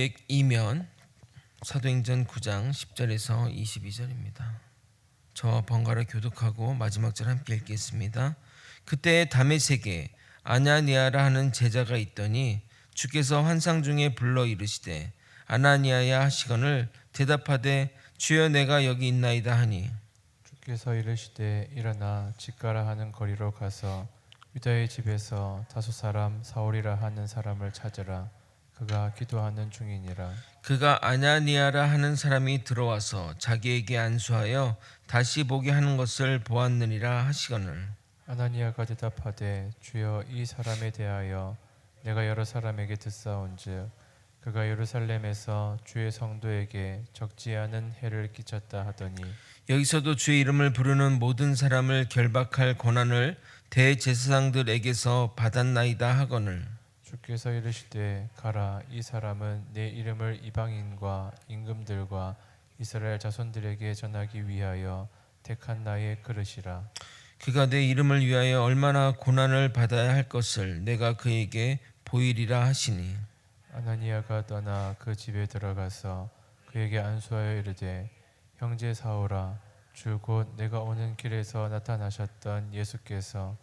102면 사도행전 9장 10절에서 22절입니다. 저와 번갈아 교독하고 마지막 절 함께 읽겠습니다. 그때 다메섹에 아나니아라 하는 제자가 있더니 주께서 환상 중에 불러 이르시되 아나니아야 하시거늘 대답하되 주여 내가 여기 있나이다 하니 주께서 이르시되 일어나 집가라 하는 거리로 가서 유다의 집에서 다소 사람 사울이라 하는 사람을 찾으라. 그가 기도하는 중이니라. 그가 아나니아라 하는 사람이 들어와서 자기에게 안수하여 다시 보게 하는 것을 보았느니라 하시거늘 아나니아가 대답하되 주여 이 사람에 대하여 내가 여러 사람에게 듣사온즉 그가 예루살렘에서 주의 성도에게 적지 않은 해를 끼쳤다 하더니 여기서도 주의 이름을 부르는 모든 사람을 결박할 권한을 대제사장들에게서 받았나이다 하거늘 주께서 이르시되 가라. 이 사람은 내 이름을 이방인과 임금들과 이스라엘 자손들에게 전하기 위하여 택한 나의 그릇이라. 그가 내 이름을 위하여 얼마나 고난을 받아야 할 것을 내가 그에게 보이리라 하시니 아나니아가 떠나 그 집에 들어가서 그에게 안수하여 이르되 형제 사울아, 주 곧 내가 오는 길에서 나타나셨던 예수께서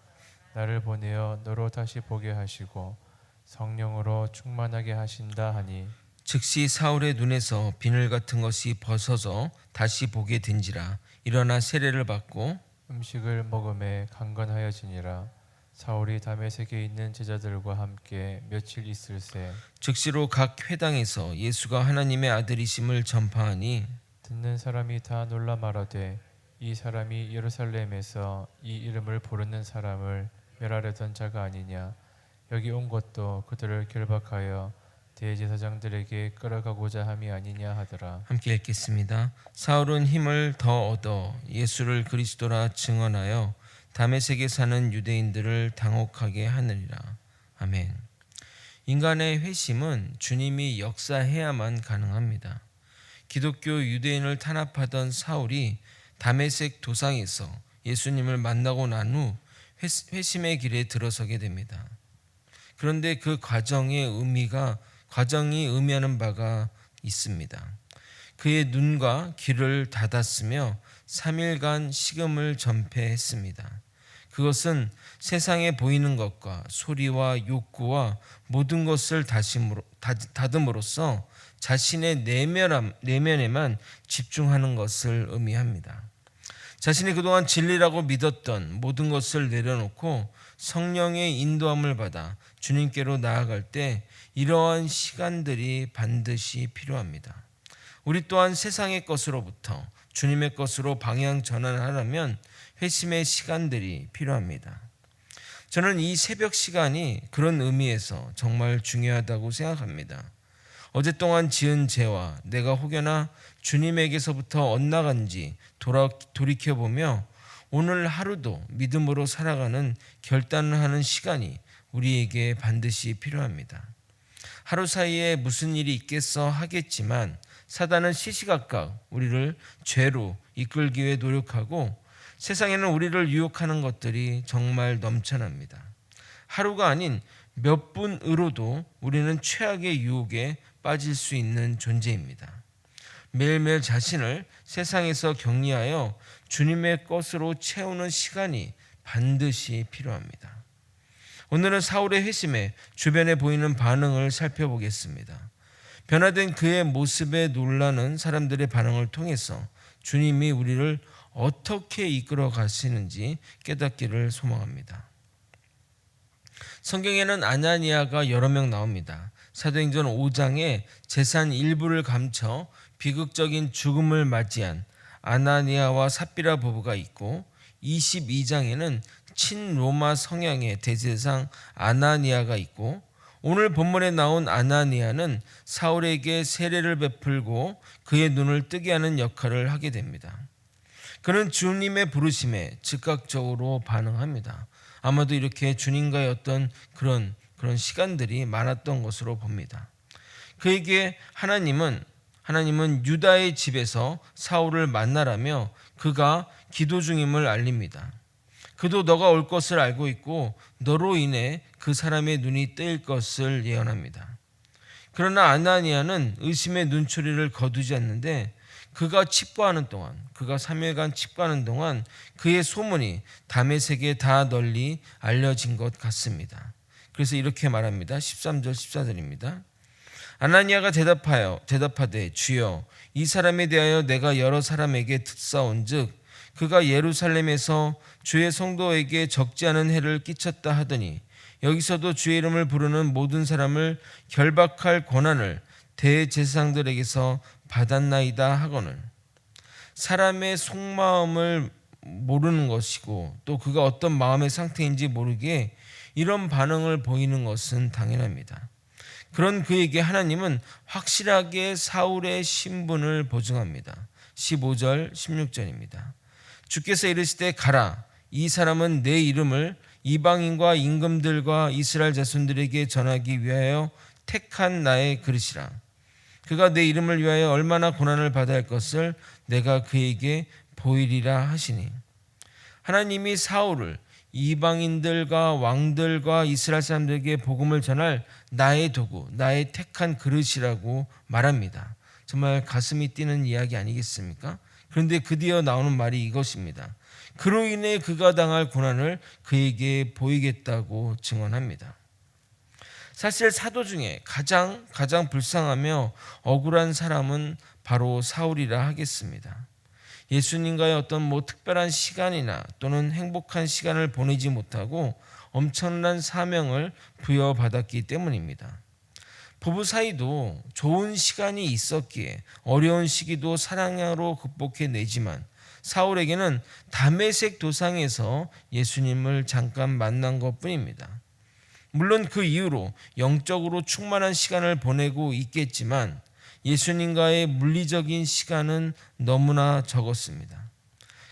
나를 보내어 너로 다시 보게 하시고 성령으로 충만하게 하신다 하니 즉시 사울의 눈에서 비늘 같은 것이 벗어져 다시 보게 된지라 일어나 세례를 받고 음식을 먹음에 강건하여지니라. 사울이 다메섹에 있는 제자들과 함께 며칠 있을새 즉시로 각 회당에서 예수가 하나님의 아들이심을 전파하니 듣는 사람이 다 놀라 말하되 이 사람이 예루살렘에서 이 이름을 부르는 사람을 멸하려던 자가 아니냐. 여기 온 것도 그들을 결박하여 대제사장들에게 끌어가고자 함이 아니냐 하더라. 함께 읽겠습니다. 사울은 힘을 더 얻어 예수를 그리스도라 증언하여 다메섹에 사는 유대인들을 당혹하게 하느니라. 아멘. 인간의 회심은 주님이 역사해야만 가능합니다. 기독교 유대인을 탄압하던 사울이 다메섹 도상에서 예수님을 만나고 난 후 회심의 길에 들어서게 됩니다. 그런데 그 과정이 의미하는 바가 있습니다. 그의 눈과 귀를 닫았으며 3일간 식음을 전폐했습니다. 그것은 세상에 보이는 것과 소리와 욕구와 모든 것을 닫음으로써 자신의 내면에만 집중하는 것을 의미합니다. 자신이 그동안 진리라고 믿었던 모든 것을 내려놓고 성령의 인도함을 받아 주님께로 나아갈 때 이러한 시간들이 반드시 필요합니다. 우리 또한 세상의 것으로부터 주님의 것으로 방향 전환하려면 회심의 시간들이 필요합니다. 저는 이 새벽 시간이 그런 의미에서 정말 중요하다고 생각합니다. 어제 동안 지은 죄와 내가 혹여나 주님에게서부터 엇나간지 돌이켜보며 오늘 하루도 믿음으로 살아가는 결단을 하는 시간이 우리에게 반드시 필요합니다. 하루 사이에 무슨 일이 있겠어 하겠지만 사단은 시시각각 우리를 죄로 이끌기 위해 노력하고 세상에는 우리를 유혹하는 것들이 정말 넘쳐납니다. 하루가 아닌 몇 분으로도 우리는 최악의 유혹에 빠질 수 있는 존재입니다. 매일매일 자신을 세상에서 격리하여 주님의 것으로 채우는 시간이 반드시 필요합니다. 오늘은 사울의 회심에 주변에 보이는 반응을 살펴보겠습니다. 변화된 그의 모습에 놀라는 사람들의 반응을 통해서 주님이 우리를 어떻게 이끌어 가시는지 깨닫기를 소망합니다. 성경에는 아나니아가 여러 명 나옵니다. 사도행전 5장에 재산 일부를 감춰 비극적인 죽음을 맞이한 아나니아와 삽비라 부부가 있고 22장에는 친로마 성향의 대제사장 아나니아가 있고 오늘 본문에 나온 아나니아는 사울에게 세례를 베풀고 그의 눈을 뜨게 하는 역할을 하게 됩니다. 그는 주님의 부르심에 즉각적으로 반응합니다. 아마도 이렇게 주님과의 어떤 그런 시간들이 많았던 것으로 봅니다. 그에게 하나님은 유다의 집에서 사울을 만나라며 그가 기도 중임을 알립니다. 그도 너가 올 것을 알고 있고 너로 인해 그 사람의 눈이 뜨일 것을 예언합니다. 그러나 아나니아는 의심의 눈초리를 거두지 않는데 그가 3일간 칩거하는 동안 그의 소문이 다메섹에 다 널리 알려진 것 같습니다. 그래서 이렇게 말합니다. 13절 14절입니다. 아나니아가 대답하되 주여 이 사람에 대하여 내가 여러 사람에게 듣사온즉 그가 예루살렘에서 주의 성도에게 적지 않은 해를 끼쳤다 하더니 여기서도 주의 이름을 부르는 모든 사람을 결박할 권한을 대제사장들에게서 받았나이다 하거늘. 사람의 속마음을 모르는 것이고 또 그가 어떤 마음의 상태인지 모르게 이런 반응을 보이는 것은 당연합니다. 그런 그에게 하나님은 확실하게 사울의 신분을 보증합니다. 15절 16절입니다. 주께서 이르시되 가라, 이 사람은 내 이름을 이방인과 임금들과 이스라엘 자손들에게 전하기 위하여 택한 나의 그릇이라. 그가 내 이름을 위하여 얼마나 고난을 받아야 할 것을 내가 그에게 보이리라 하시니. 하나님이 사울을 이방인들과 왕들과 이스라엘 사람들에게 복음을 전할 나의 도구, 나의 택한 그릇이라고 말합니다. 정말 가슴이 뛰는 이야기 아니겠습니까? 그런데 드디어 나오는 말이 이것입니다. 그로 인해 그가 당할 고난을 그에게 보이겠다고 증언합니다. 사실 사도 중에 가장 불쌍하며 억울한 사람은 바로 사울이라 하겠습니다. 예수님과의 어떤 특별한 시간이나 또는 행복한 시간을 보내지 못하고 엄청난 사명을 부여받았기 때문입니다. 부부 사이도 좋은 시간이 있었기에 어려운 시기도 사랑으로 극복해내지만 사울에게는 다메섹 도상에서 예수님을 잠깐 만난 것뿐입니다. 물론 그 이후로 영적으로 충만한 시간을 보내고 있겠지만 예수님과의 물리적인 시간은 너무나 적었습니다.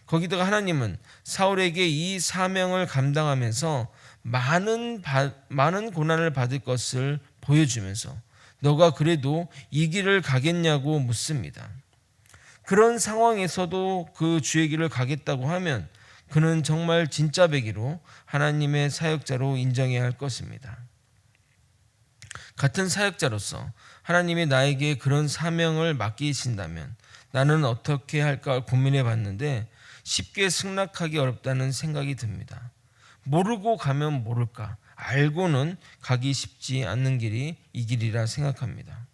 거기다가 하나님은 사울에게 이 사명을 감당하면서 많은 고난을 받을 것을 보여주면서 너가 그래도 이 길을 가겠냐고 묻습니다. 그런 상황에서도 그 주의 길을 가겠다고 하면 그는 정말 진짜 배기로 하나님의 사역자로 인정해야 할 것입니다. 같은 사역자로서 하나님이 나에게 그런 사명을 맡기신다면 나는 어떻게 할까 고민해 봤는데 쉽게 승낙하기 어렵다는 생각이 듭니다. 모르고 가면 모를까, 알고는 가기 쉽지 않는 길이 이 길이라 생각합니다.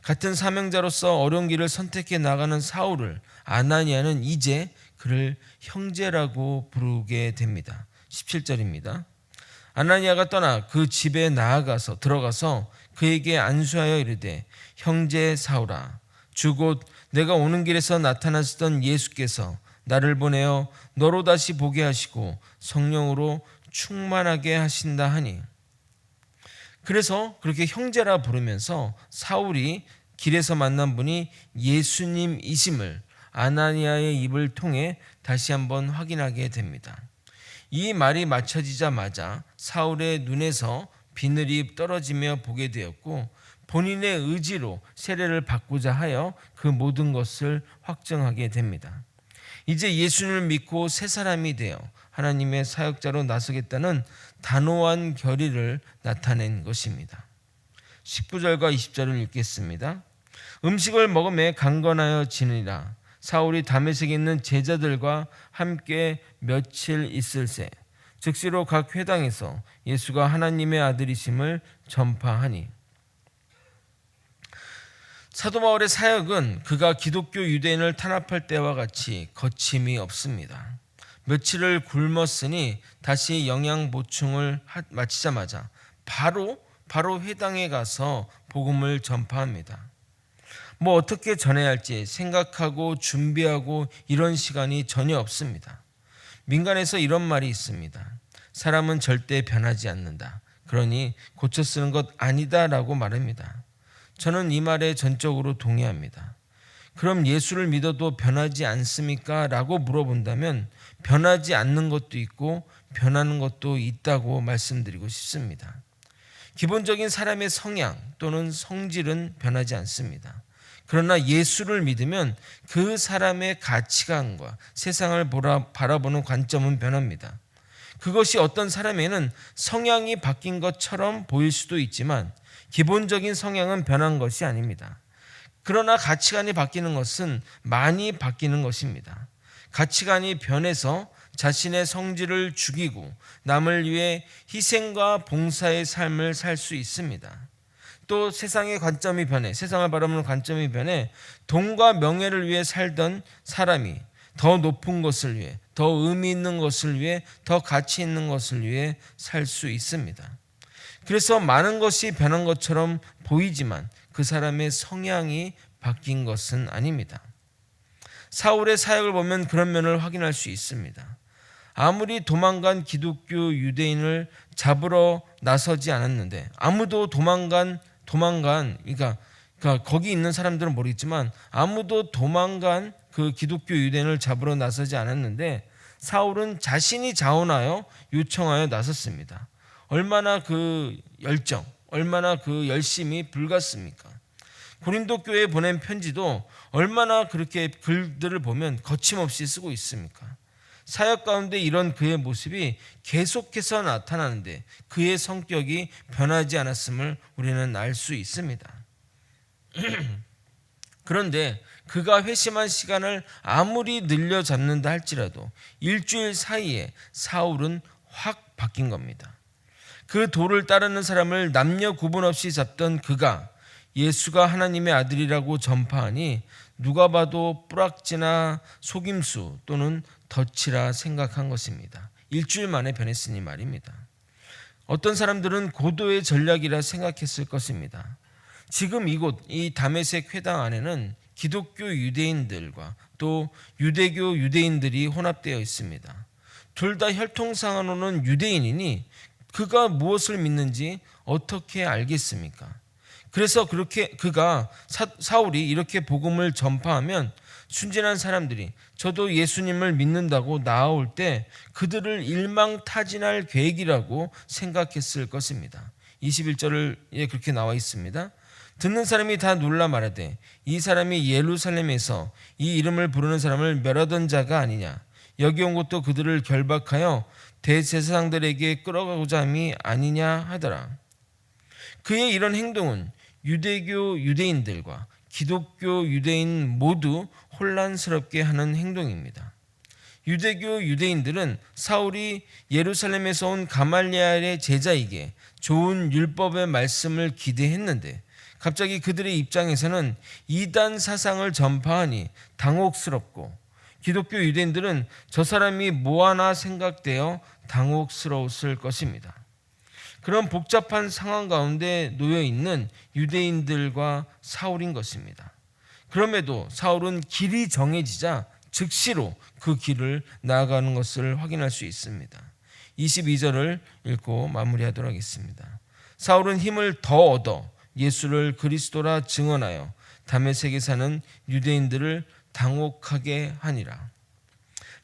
같은 사명자로서 어려운 길을 선택해 나가는 사울을 아나니아는 이제 그를 형제라고 부르게 됩니다. 17절입니다. 아나니아가 떠나 그 집에 들어가서 그에게 안수하여 이르되 형제 사울아, 주 곧 내가 오는 길에서 나타나시던 예수께서 나를 보내어 너로 다시 보게 하시고 성령으로 충만하게 하신다 하니. 그래서 그렇게 형제라 부르면서 사울이 길에서 만난 분이 예수님이심을 아나니아의 입을 통해 다시 한번 확인하게 됩니다. 이 말이 맞춰지자마자 사울의 눈에서 비늘이 떨어지며 보게 되었고 본인의 의지로 세례를 받고자 하여 그 모든 것을 확정하게 됩니다. 이제 예수님을 믿고 새 사람이 되어 하나님의 사역자로 나서겠다는 단호한 결의를 나타낸 것입니다. 19절과 20절을 읽겠습니다. 음식을 먹음에 강건하여 지니라. 사울이 다메섹에 있는 제자들과 함께 며칠 있을새 즉시로 각 회당에서 예수가 하나님의 아들이심을 전파하니. 사도 바울의 사역은 그가 기독교 유대인을 탄압할 때와 같이 거침이 없습니다. 며칠을 굶었으니 다시 영양 보충을 마치자마자 바로 회당에 가서 복음을 전파합니다. 어떻게 전해야 할지 생각하고 준비하고 이런 시간이 전혀 없습니다. 민간에서 이런 말이 있습니다. 사람은 절대 변하지 않는다. 그러니 고쳐 쓰는 것 아니다 라고 말합니다. 저는 이 말에 전적으로 동의합니다. 그럼 예수를 믿어도 변하지 않습니까? 라고 물어본다면 변하지 않는 것도 있고 변하는 것도 있다고 말씀드리고 싶습니다. 기본적인 사람의 성향 또는 성질은 변하지 않습니다. 그러나 예수를 믿으면 그 사람의 가치관과 세상을 바라보는 관점은 변합니다. 그것이 어떤 사람에는 성향이 바뀐 것처럼 보일 수도 있지만 기본적인 성향은 변한 것이 아닙니다. 그러나 가치관이 바뀌는 것은 많이 바뀌는 것입니다. 가치관이 변해서 자신의 성질을 죽이고 남을 위해 희생과 봉사의 삶을 살 수 있습니다. 또 세상의 관점이 변해, 세상을 바라보는 관점이 변해 돈과 명예를 위해 살던 사람이 더 높은 것을 위해, 더 의미 있는 것을 위해, 더 가치 있는 것을 위해 살 수 있습니다. 그래서 많은 것이 변한 것처럼 보이지만 그 사람의 성향이 바뀐 것은 아닙니다. 사울의 사역을 보면 그런 면을 확인할 수 있습니다. 아무리 도망간 기독교 유대인을 잡으러 나서지 않았는데, 아무도 그러니까 거기 있는 사람들은 모르겠지만 아무도 도망간 그 기독교 유대인을 잡으러 나서지 않았는데 사울은 자신이 자원하여 요청하여 나섰습니다. 얼마나 그 열정, 얼마나 그 열심이 불같습니까? 고린도 교회에 보낸 편지도 얼마나 그렇게 글들을 보면 거침없이 쓰고 있습니까? 사역 가운데 이런 그의 모습이 계속해서 나타나는데 그의 성격이 변하지 않았음을 우리는 알 수 있습니다. 그런데 그가 회심한 시간을 아무리 늘려 잡는다 할지라도 일주일 사이에 사울은 확 바뀐 겁니다. 그 도를 따르는 사람을 남녀 구분 없이 잡던 그가 예수가 하나님의 아들이라고 전파하니 누가 봐도 뿌락지나 속임수 또는 덫이라 생각한 것입니다. 일주일 만에 변했으니 말입니다. 어떤 사람들은 고도의 전략이라 생각했을 것입니다. 지금 이곳 이 다메섹 회당 안에는 기독교 유대인들과 또 유대교 유대인들이 혼합되어 있습니다. 둘 다 혈통상으로는 유대인이니 그가 무엇을 믿는지 어떻게 알겠습니까? 그래서 그렇게 사울이 이렇게 복음을 전파하면 순진한 사람들이 저도 예수님을 믿는다고 나아올 때 그들을 일망타진할 계획이라고 생각했을 것입니다. 21절에 그렇게 나와 있습니다. 듣는 사람이 다 놀라 말하되 이 사람이 예루살렘에서 이 이름을 부르는 사람을 멸하던 자가 아니냐. 여기 온 것도 그들을 결박하여 대제사장들에게 끌어가고자 함이 아니냐 하더라. 그의 이런 행동은 유대교 유대인들과 기독교 유대인 모두 혼란스럽게 하는 행동입니다. 유대교 유대인들은 사울이 예루살렘에서 온 가말리엘의 제자에게 좋은 율법의 말씀을 기대했는데 갑자기 그들의 입장에서는 이단 사상을 전파하니 당혹스럽고 기독교 유대인들은 저 사람이 뭐하나 생각되어 당혹스러웠을 것입니다. 그런 복잡한 상황 가운데 놓여 있는 유대인들과 사울인 것입니다. 그럼에도 사울은 길이 정해지자 즉시로 그 길을 나아가는 것을 확인할 수 있습니다. 22절을 읽고 마무리하도록 하겠습니다. 사울은 힘을 더 얻어 예수를 그리스도라 증언하여 다메섹에 사는 유대인들을 당혹하게 하니라.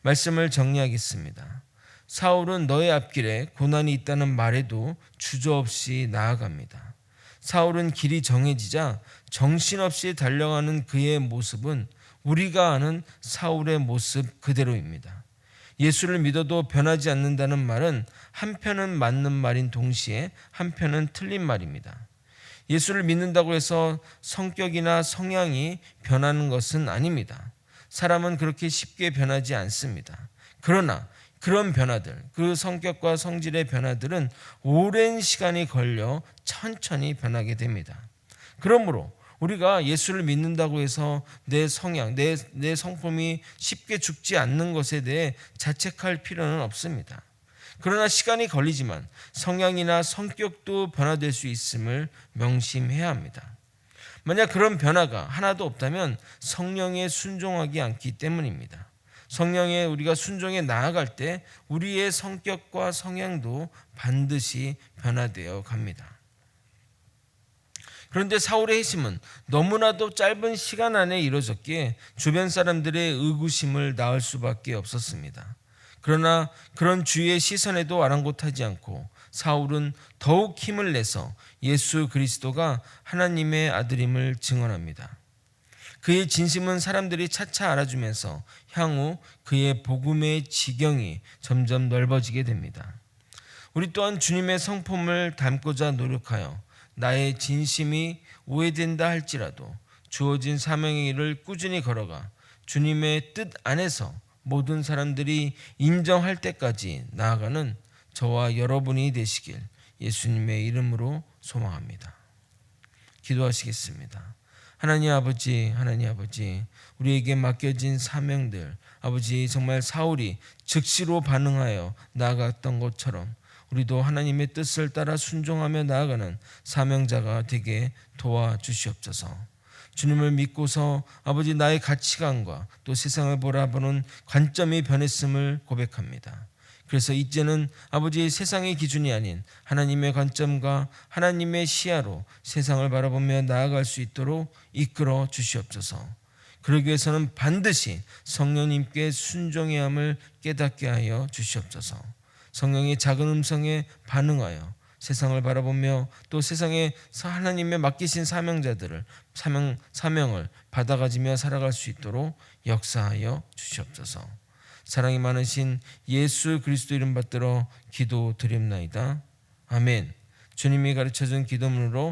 말씀을 정리하겠습니다. 사울은 너의 앞길에 고난이 있다는 말에도 주저없이 나아갑니다. 사울은 길이 정해지자 정신없이 달려가는 그의 모습은 우리가 아는 사울의 모습 그대로입니다. 예수를 믿어도 변하지 않는다는 말은 한편은 맞는 말인 동시에 한편은 틀린 말입니다. 예수를 믿는다고 해서 성격이나 성향이 변하는 것은 아닙니다. 사람은 그렇게 쉽게 변하지 않습니다. 그러나 그런 변화들, 그 성격과 성질의 변화들은 오랜 시간이 걸려 천천히 변하게 됩니다. 그러므로 우리가 예수를 믿는다고 해서 내 성향, 내 성품이 쉽게 죽지 않는 것에 대해 자책할 필요는 없습니다. 그러나 시간이 걸리지만 성향이나 성격도 변화될 수 있음을 명심해야 합니다. 만약 그런 변화가 하나도 없다면 성령에 순종하지 않기 때문입니다. 성령에 우리가 순종해 나아갈 때 우리의 성격과 성향도 반드시 변화되어 갑니다. 그런데 사울의 회심은 너무나도 짧은 시간 안에 이루어졌기에 주변 사람들의 의구심을 낳을 수밖에 없었습니다. 그러나 그런 주위의 시선에도 아랑곳하지 않고 사울은 더욱 힘을 내서 예수 그리스도가 하나님의 아들임을 증언합니다. 그의 진심은 사람들이 차차 알아주면서 향후 그의 복음의 지경이 점점 넓어지게 됩니다. 우리 또한 주님의 성품을 닮고자 노력하여 나의 진심이 오해된다 할지라도 주어진 사명의 일을 꾸준히 걸어가 주님의 뜻 안에서 모든 사람들이 인정할 때까지 나아가는 저와 여러분이 되시길 예수님의 이름으로 소망합니다. 기도하시겠습니다. 하나님 아버지, 우리에게 맡겨진 사명들, 아버지 정말 사울이 즉시로 반응하여 나아갔던 것처럼 우리도 하나님의 뜻을 따라 순종하며 나아가는 사명자가 되게 도와주시옵소서. 주님을 믿고서 아버지 나의 가치관과 또 세상을 바라보는 관점이 변했음을 고백합니다. 그래서 이제는 아버지 세상의 기준이 아닌 하나님의 관점과 하나님의 시야로 세상을 바라보며 나아갈 수 있도록 이끌어 주시옵소서. 그러기 위해서는 반드시 성령님께 순종해야 함을 깨닫게 하여 주시옵소서. 성령의 작은 음성에 반응하여 세상을 바라보며 또 세상에 하나님의 맡기신 사명자들을 사명을 받아가지며 살아갈 수 있도록 역사하여 주시옵소서. 사랑이 많으신 예수 그리스도 이름 받들어 기도드립나이다. 아멘. 주님이 가르쳐준 기도문으로